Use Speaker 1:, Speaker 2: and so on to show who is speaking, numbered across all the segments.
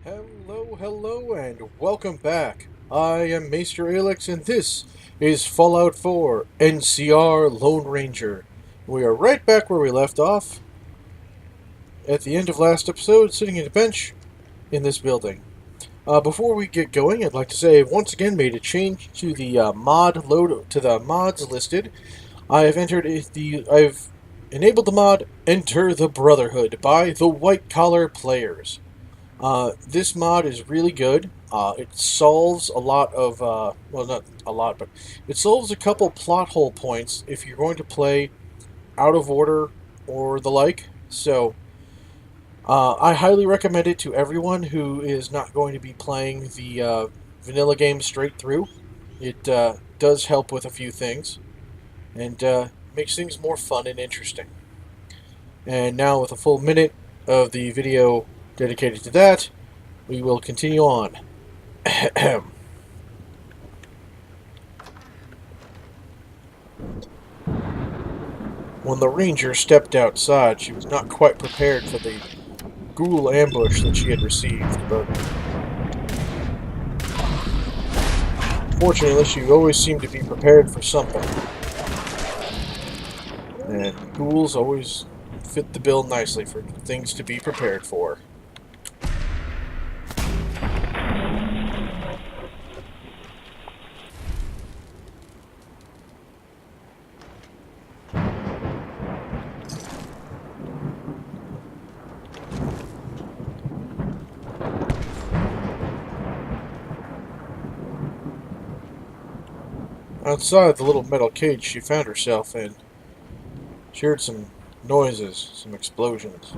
Speaker 1: Hello, and welcome back. I am Maester Aelix, and this is Fallout 4 NCR Lone Ranger. We are right back where we left off at the end of last episode, sitting at a bench in this building. Before we get going, I'd like to say I've once again made a change to the mods listed. I've enabled the mod Enter the Brotherhood by the White Collar Players. This mod is really good. It solves a lot of, well, not a lot, but it solves a couple plot hole points if you're going to play out of order or the like. So, I highly recommend it to everyone who is not going to be playing the vanilla game straight through. It does help with a few things and makes things more fun and interesting. And now, with a full minute of the video dedicated to that, we will continue on. When the ranger stepped outside, she was not quite prepared for the ghoul ambush that she had received, but fortunately she always seemed to be prepared for something. And ghouls always fit the bill nicely for things to be prepared for. Outside the little metal cage she found herself in, she heard some noises, some explosions.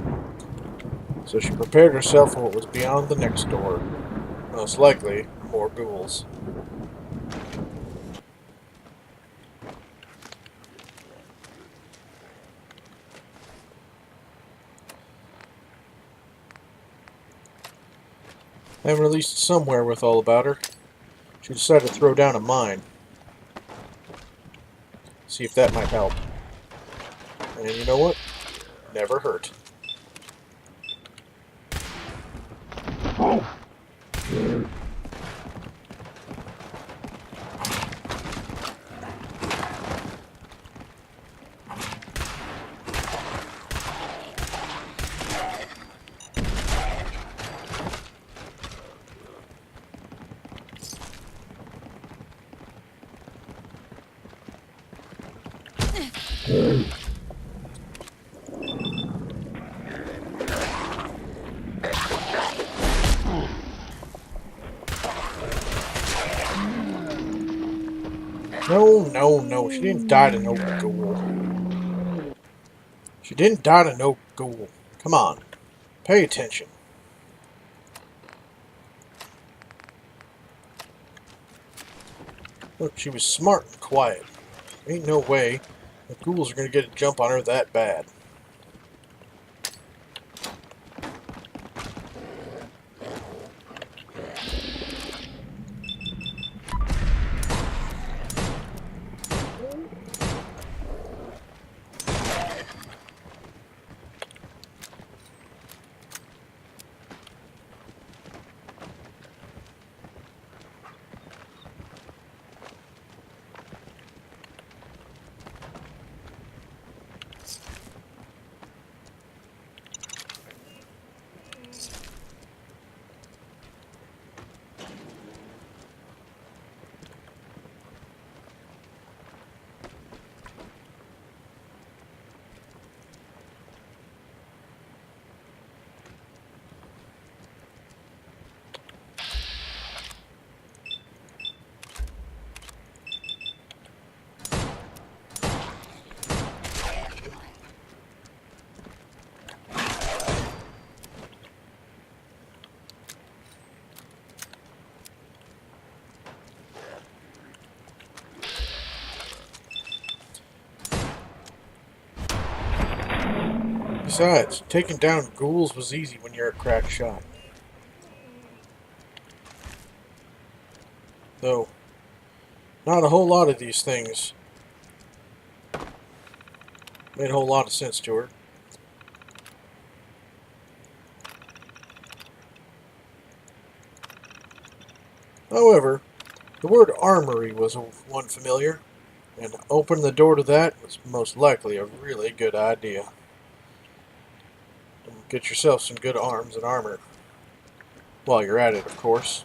Speaker 1: So she prepared herself for what was beyond the next door. Most likely, more ghouls. Having released some wherewithal about her, she decided to throw down a mine. See if that might help. And you know what? Never hurt. No, she didn't die to no ghoul. She didn't die to no ghoul. Come on, pay attention. Look, she was smart and quiet. Ain't no way the ghouls are gonna get a jump on her that bad. Besides, taking down ghouls was easy when you're a crack shot. Though, not a whole lot of these things made a whole lot of sense to her. However, the word armory was one familiar, and opening the door to that was most likely a really good idea. Get yourself some good arms and armor. While you're at it, of course.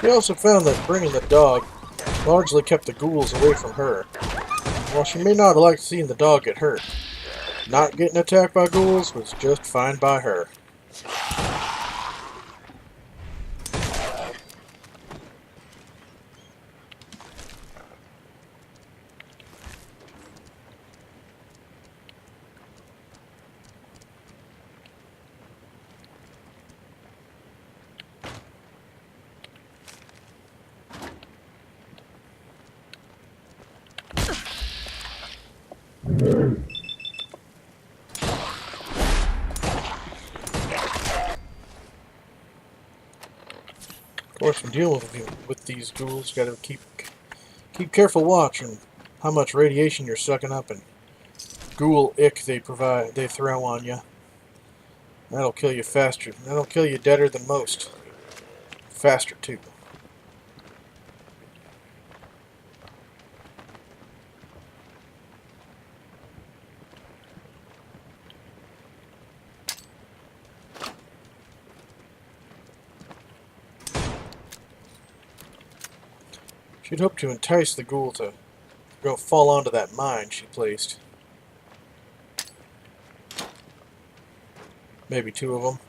Speaker 1: She also found that bringing the dog largely kept the ghouls away from her. While she may not have liked seeing the dog get hurt, not getting attacked by ghouls was just fine by her. Of course, when dealing with these ghouls, you gotta keep careful watch on how much radiation you're sucking up and ghoul ick they throw on you. That'll kill you faster. That'll kill you deader than most. Faster too. She'd hoped to entice the ghoul to go fall onto that mine she placed. Maybe two of them.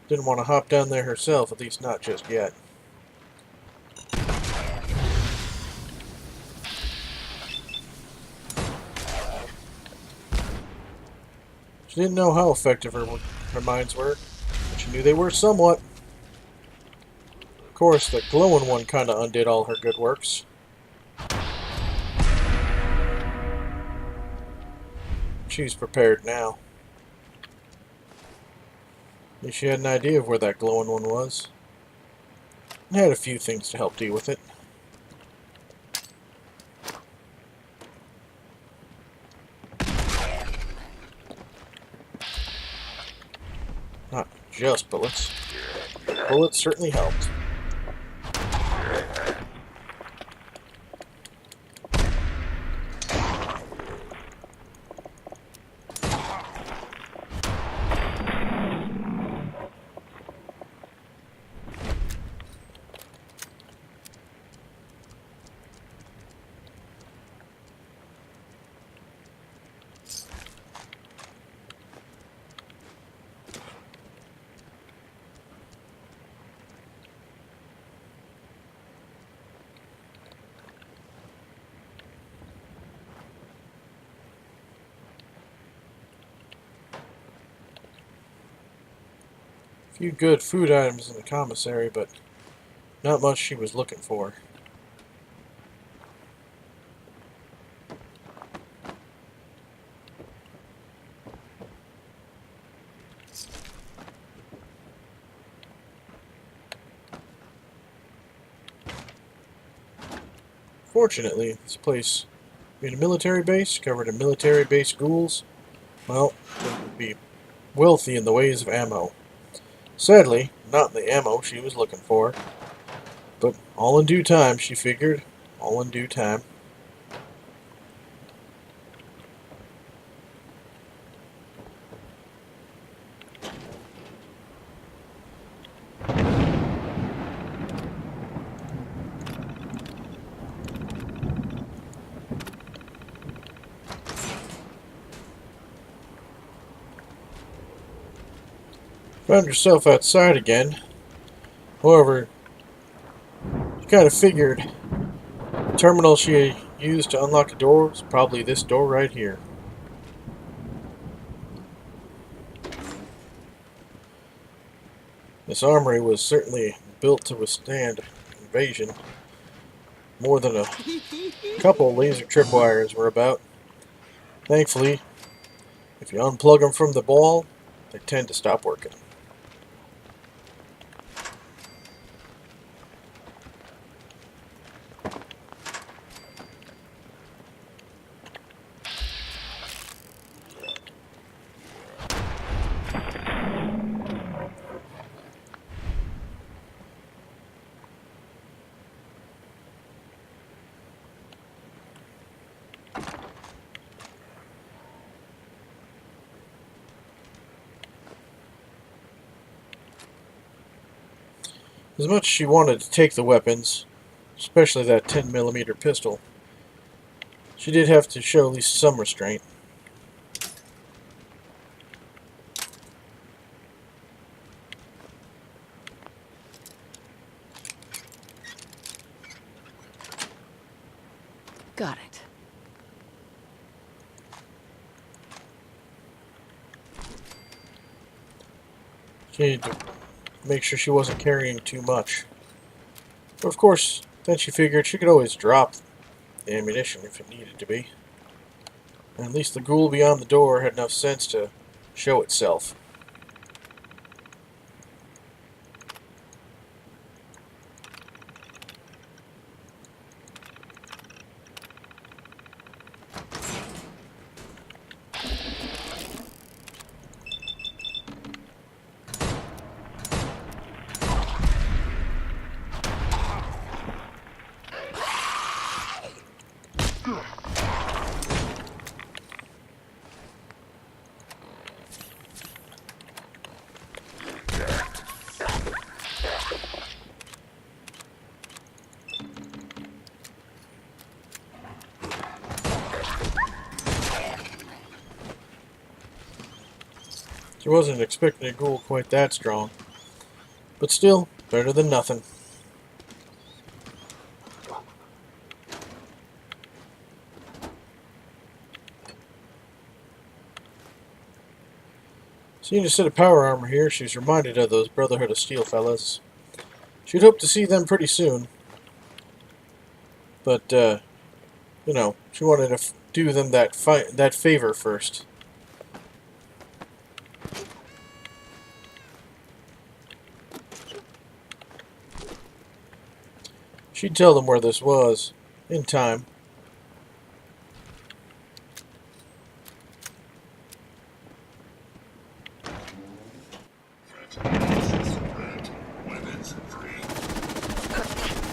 Speaker 1: Didn't want to hop down there herself, at least not just yet. She didn't know how effective her mines were, but she knew they were somewhat. Of course, the glowing one kind of undid all her good works. She's prepared now. At least she had an idea of where that glowing one was. And had a few things to help deal with it. Not just bullets. Bullets certainly helped. A few good food items in the commissary, but not much she was looking for. Fortunately, this place being a military base, covered in military base ghouls, well, it would be wealthy in the ways of ammo. Sadly, not the ammo she was looking for. But all in due time, she figured. All in due time. Found yourself outside again. However, you kind of figured the terminal she used to unlock the door was probably this door right here. This armory was certainly built to withstand invasion. More than a couple laser tripwires were about. Thankfully, if you unplug them from the ball, they tend to stop working. As much as she wanted to take the weapons, especially that 10mm pistol, she did have to show at least some restraint.
Speaker 2: Got it.
Speaker 1: She needed to make sure she wasn't carrying too much. But of course, then she figured she could always drop the ammunition if it needed to be. And at least the ghoul beyond the door had enough sense to show itself. She wasn't expecting a ghoul quite that strong, but still, better than nothing. Seeing a set of power armor here, she's reminded of those Brotherhood of Steel fellas. She'd hope to see them pretty soon, but, you know, she wanted to do them that favor first. She'd tell them where this was, in time.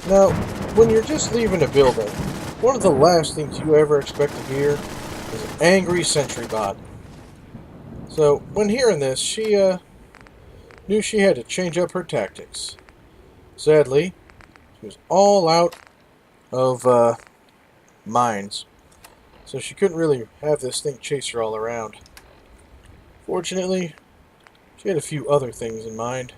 Speaker 1: Now, when you're just leaving a building, one of the last things you ever expect to hear is an angry sentry bot. So, when hearing this, she knew she had to change up her tactics. Sadly, she was all out of mines, so she couldn't really have this thing chase her all around. Fortunately, she had a few other things in mind.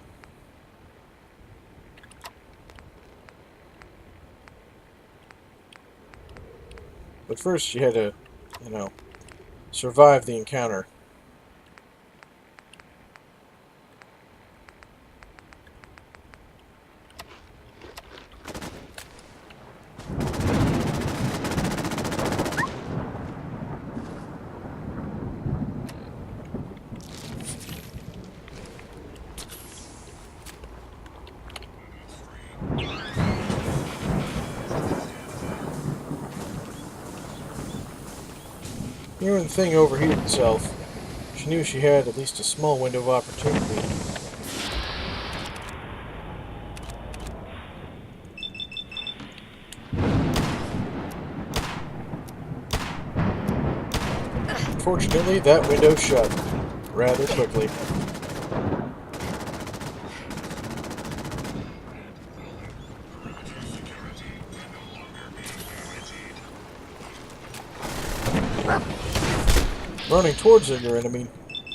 Speaker 1: But first she had to, you know, survive the encounter. Even when the thing overheated itself, she knew she had at least a small window of opportunity. Unfortunately, that window shut rather quickly. Running towards your enemy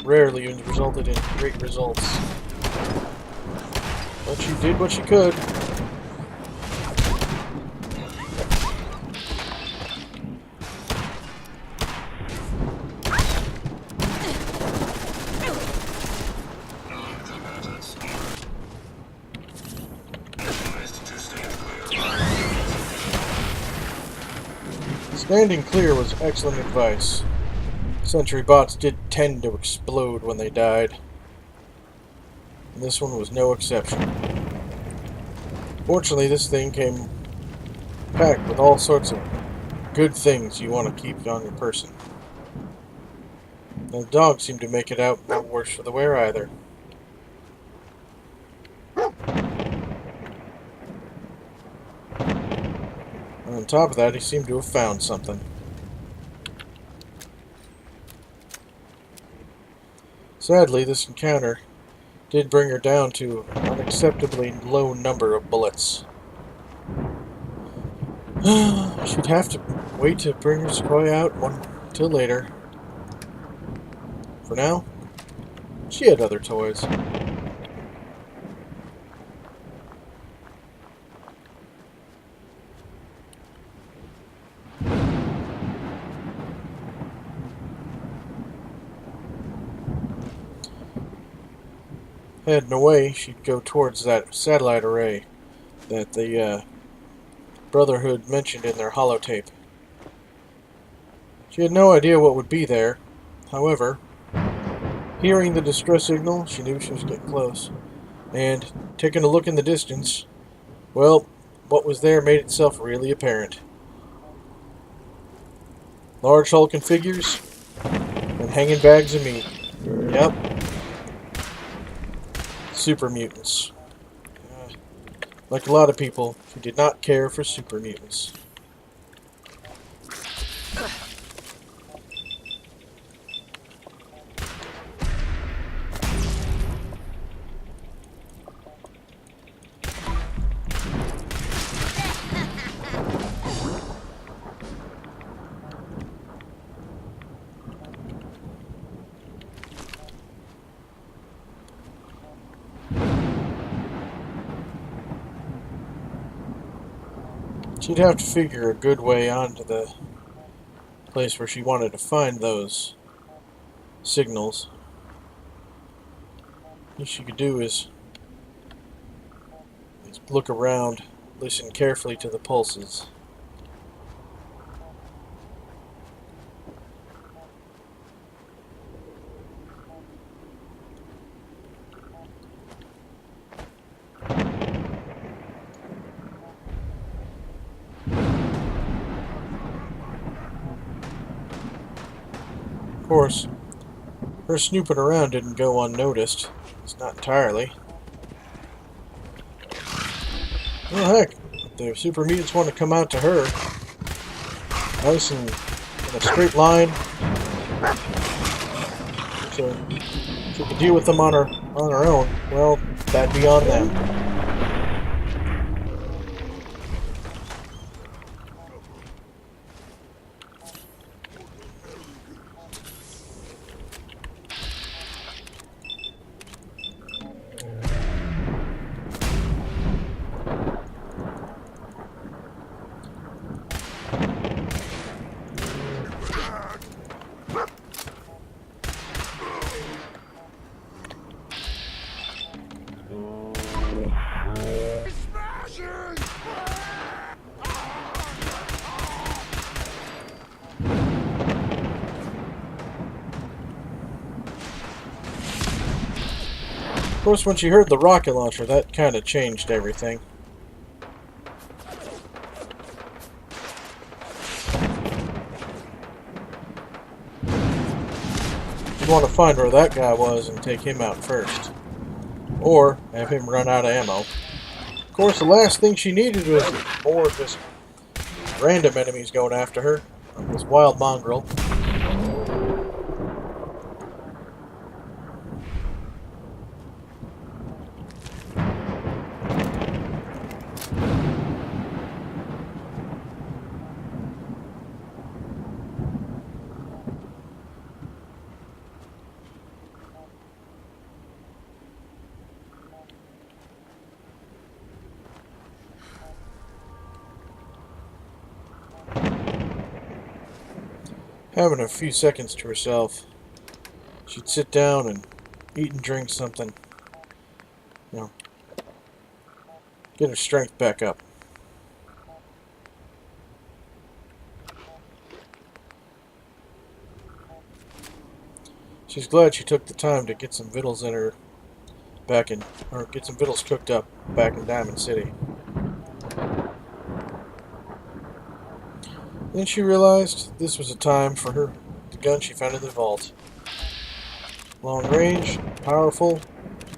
Speaker 1: rarely resulted in great results. But she did what she could. Standing clear was excellent advice. Sentry bots did tend to explode when they died. And this one was no exception. Fortunately, this thing came packed with all sorts of good things you want to keep on your person. And the dog seemed to make it out no worse for the wear either. And on top of that, he seemed to have found something. Sadly, this encounter did bring her down to an unacceptably low number of bullets. She'd have to wait to bring her toy out until later. For now, she had other toys. Heading away, she'd go towards that satellite array that the Brotherhood mentioned in their holotape. She had no idea what would be there. However, hearing the distress signal, she knew she was getting close. And, taking a look in the distance, well, what was there made itself really apparent. Large hulking figures and hanging bags of meat. Yep. Super mutants. Like a lot of people, she did not care for super mutants. She'd have to figure a good way onto the place where she wanted to find those signals. What she could do is look around, listen carefully to the pulses. Of course, her snooping around didn't go unnoticed. It's not entirely. Well, heck, if the super mutants want to come out to her, nice and in a straight line, so she could deal with them on her own, well, that'd be on them. Of course, when she heard the rocket launcher, that kind of changed everything. You'd want to find where that guy was and take him out first. Or have him run out of ammo. Of course, the last thing she needed was more just random enemies going after her. Like this wild mongrel. having a few seconds to herself, she'd sit down and eat and drink something. You know, get her strength back up. She's glad she took the time to get some victuals in her or get some victuals cooked up back in Diamond City. Then she realized this was a time for the gun she found in the vault. Long range, powerful,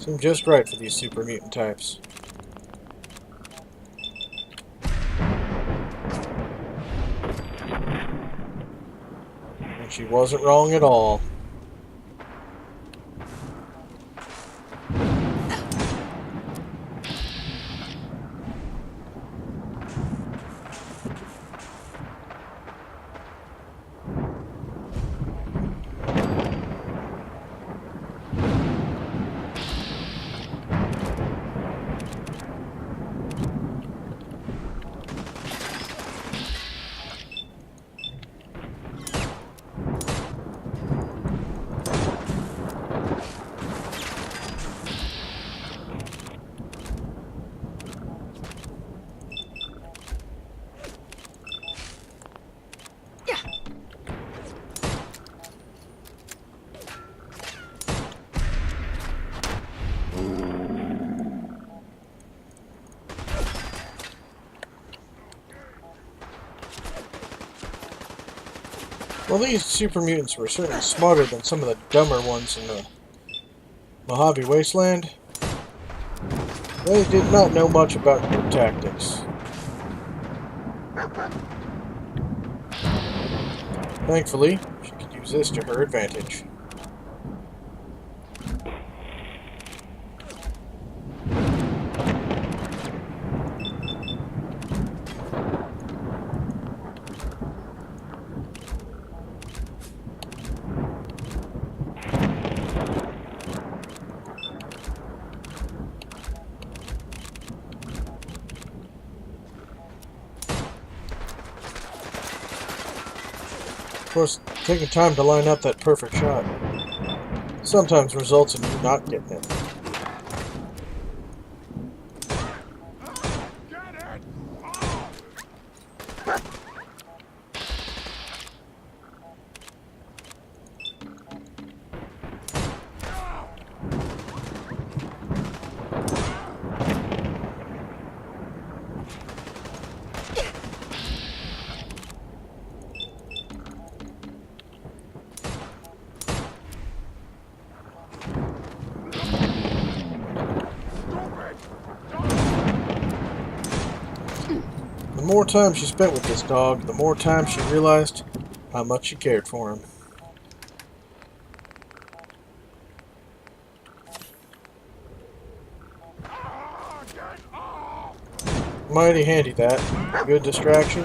Speaker 1: seemed just right for these super mutant types. And she wasn't wrong at all. Well, these super mutants were certainly smarter than some of the dumber ones in the Mojave Wasteland. They did not know much about group tactics. Thankfully, she could use this to her advantage. Of course, taking time to line up that perfect shot sometimes results in you not getting it. The more time she spent with this dog, the more time she realized how much she cared for him. Mighty handy, that. Good distraction.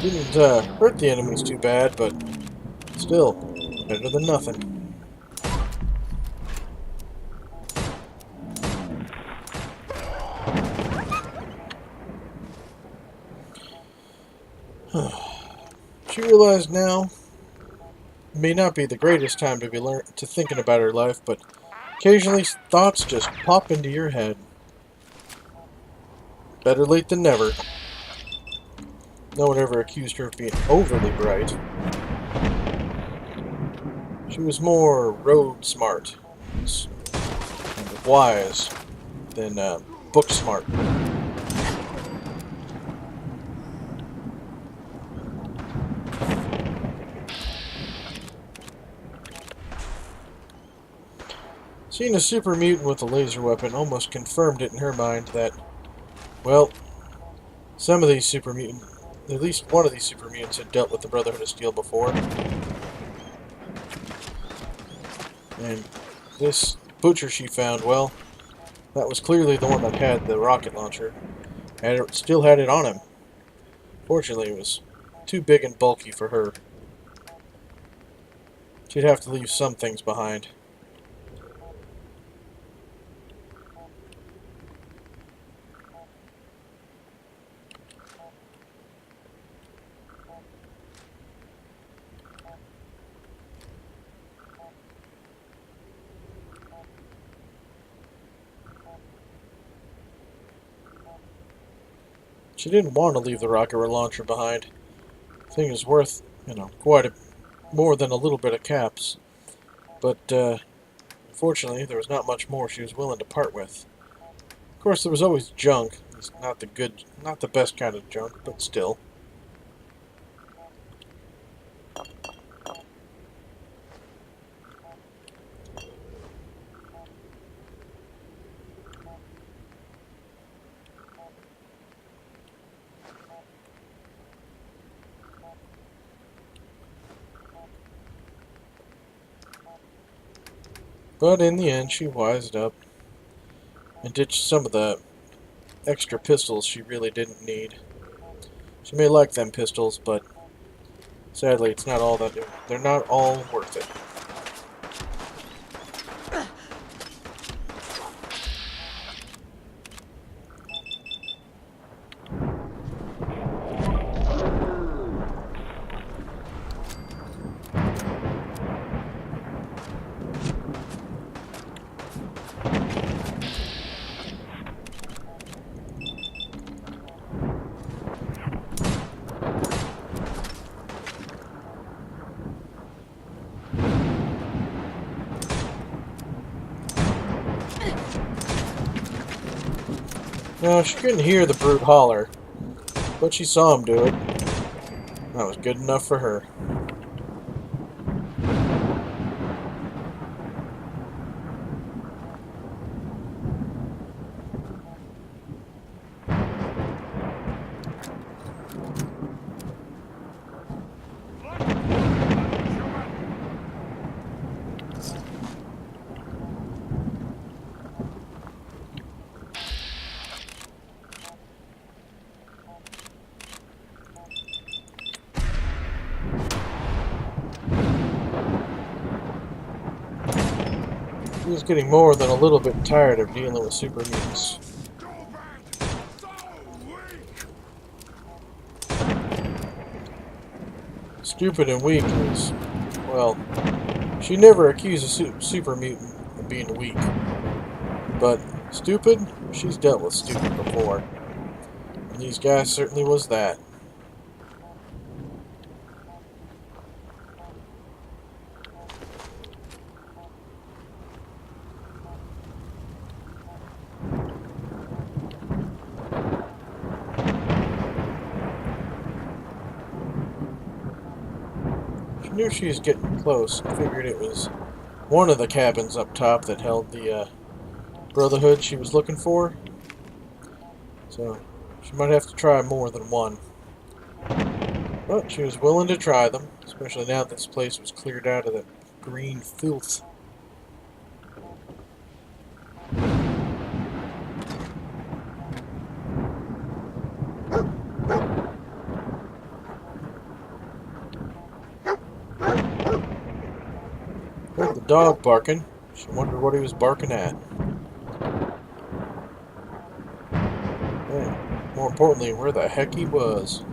Speaker 1: Didn't hurt the enemies too bad, but still, better than nothing. She realized now it may not be the greatest time to be thinking about her life, but occasionally thoughts just pop into your head. Better late than never. No one ever accused her of being overly bright. She was more road smart and wise than book smart. Seeing a super mutant with a laser weapon almost confirmed it in her mind that, well, some of these super mutants, at least one of these super mutants had dealt with the Brotherhood of Steel before. And this butcher she found, well, that was clearly the one that had the rocket launcher. Still had it on him. Fortunately, it was too big and bulky for her. She'd have to leave some things behind. She didn't want to leave the rocket launcher behind. The thing is worth, quite more than a little bit of caps. But, unfortunately, there was not much more she was willing to part with. Of course, there was always junk. It's not the best kind of junk, but still. But in the end, she wised up and ditched some of the extra pistols she really didn't need. She may like them pistols, but sadly, it's not all that they're not all worth it. Now, she couldn't hear the brute holler, but she saw him do it. That was good enough for her. He was getting more than a little bit tired of dealing with super mutants. Stupid and weak is, well, she never accused a super mutant of being weak. But stupid, she's dealt with stupid before. And these guys certainly was that. She knew she was getting close and figured it was one of the cabins up top that held the Brotherhood she was looking for. So she might have to try more than one. But she was willing to try them, especially now that this place was cleared out of the green filth. Heard the dog barking. She wondered what he was barking at. And more importantly, where the heck he was.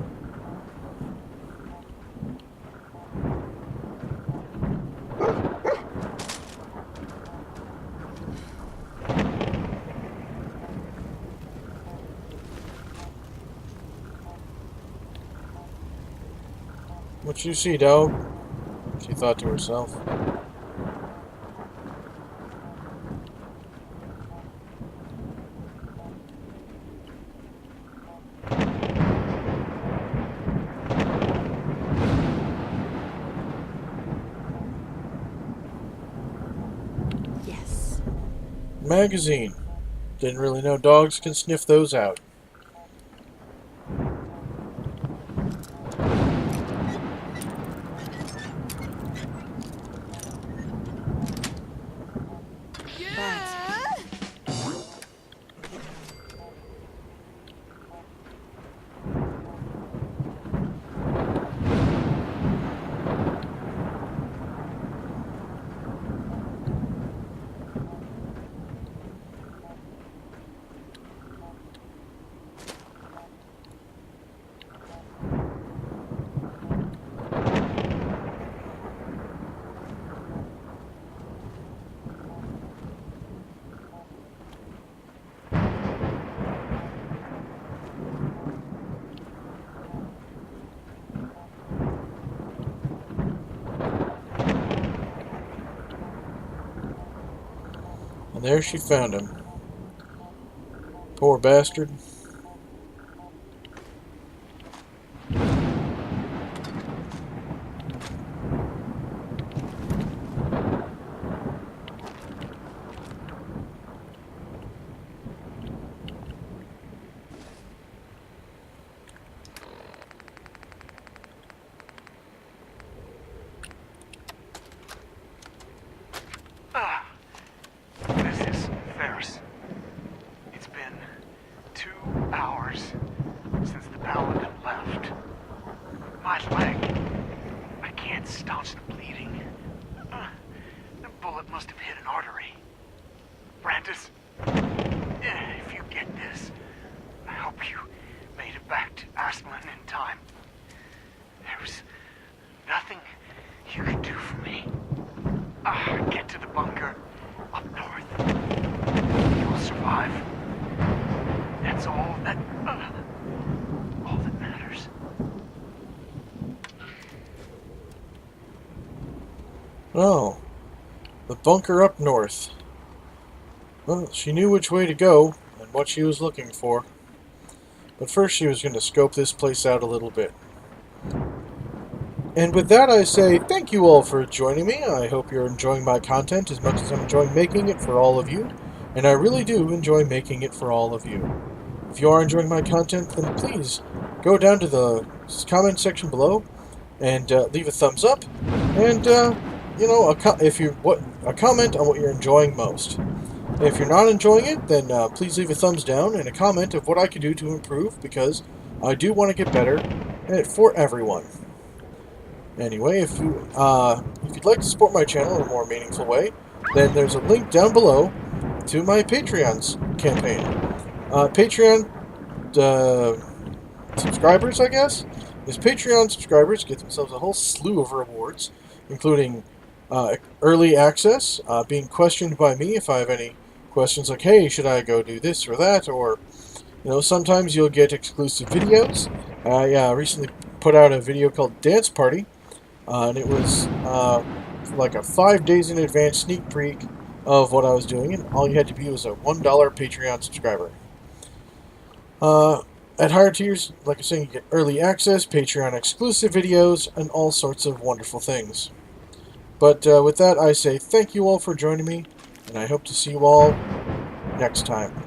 Speaker 1: What you see, dog? She thought to herself.
Speaker 2: Yes.
Speaker 1: Magazine. Didn't really know dogs can sniff those out. And there she found him. Poor bastard.
Speaker 3: This is Ferris. It's been 2 hours since the paladin left. My leg. I can't staunch the bleeding. The bullet must have hit an artery. Brandis, if you get this, I hope you made it back to Aslan in time. There was nothing you could do for me. Get to the bunker up north. You will survive. That's all that matters.
Speaker 1: Oh, the bunker up north. Well, she knew which way to go and what she was looking for. But first she was going to scope this place out a little bit. And with that, I say thank you all for joining me. I hope you're enjoying my content as much as I'm enjoying making it for all of you. And I really do enjoy making it for all of you. If you are enjoying my content, then please go down to the comment section below and leave a thumbs up. And, you know, a comment on what you're enjoying most. If you're not enjoying it, then please leave a thumbs down and a comment of what I can do to improve, because I do want to get better at it for everyone. Anyway, if you'd like to support my channel in a more meaningful way, then there's a link down below to my Patreon's campaign. Patreon subscribers, I guess? Is Patreon subscribers get themselves a whole slew of rewards, including early access, being questioned by me if I have any questions like, hey, should I go do this or that, or, you know, sometimes you'll get exclusive videos. I recently put out a video called Dance Party, and it was like a 5 days in advance sneak peek of what I was doing, and all you had to be was a $1 Patreon subscriber. At higher tiers, like I was saying, you get early access, Patreon exclusive videos, and all sorts of wonderful things. But with that, I say thank you all for joining me, and I hope to see you all next time.